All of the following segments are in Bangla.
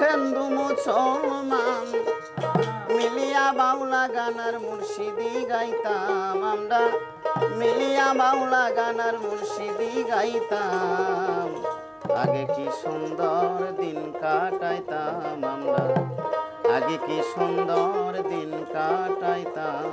হিন্দু মুসলমান মিলিয়া বাউলা গানার মুর্শিদি গাইতাম আমরা, মিলিয়া বাউলা গানার মুর্শিদি গাইতাম। আগে কি সুন্দর দিন কাটাইতাম আমরা, আগে কি সুন্দর দিন কাটাইতাম।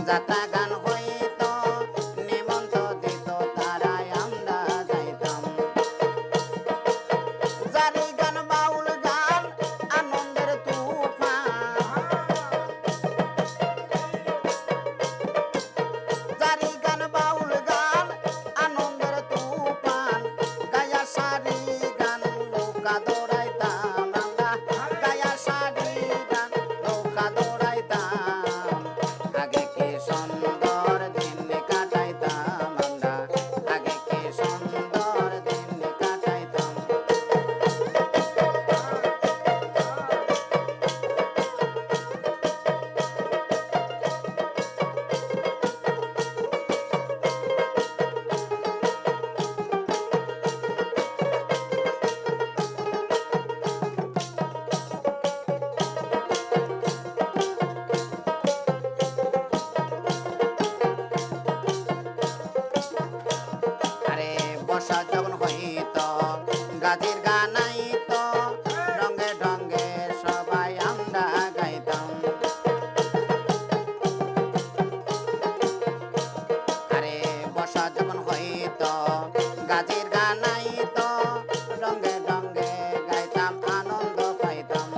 যাত্রা গান হইতো নিমন্ত দিত তারাই আমরা যাইতাম। জারি গান বাউল গান আনন্দের তুফান, জারি গান বাউল গান আনন্দের তুফান, গায়া সারি গান নৌকা দৌড়াইতাম আমরা, গায়া সারি গান নৌকা দৌড়াইতাম। আগে কি সুন্দর দিন কাটাইতাম আমরা, আগে কি সুন্দর দিন কাটাইতাম। বর্ষা যখন হইতো গাজির গান আইতো, রঙে ঢঙ্গে সবাই আমরা গাইতাম। আরে বর্ষা যখন হইতো গাজির গান আইতো, রঙে ঢঙ্গে গাইতাম আনন্দ পাইতাম।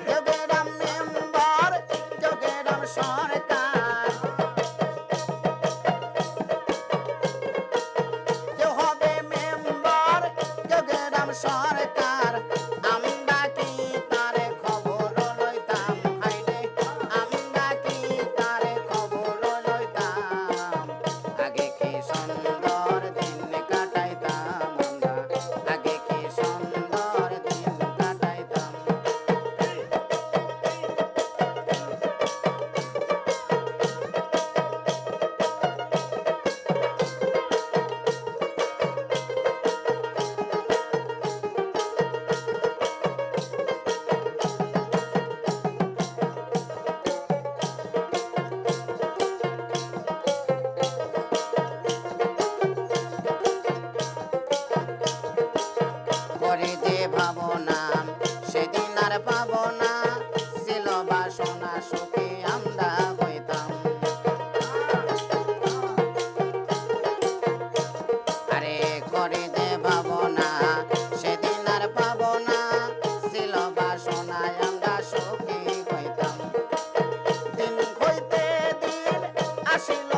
যোগেরাম মেম্বার যোগেরাম সরকার, সরকার আমরা কি তারে খবর লইতাম, হাইরে আমরা কি তারে খবর লইতাম। আগে কি সুন্দর দিন কাটাইতাম আমরা, আগে কি সুন্দর দিন কাটাইতাম। করে যে ভাবনা সেদিন আর পাবো না, ছিল বাসনা সুখে আমরা হইতাম। আরে করে যে ভাবনা সেদিন আর পাবো না, ছিল বাসনায় আমরা সুখী হইতাম। দিন হইতে দিন আসিল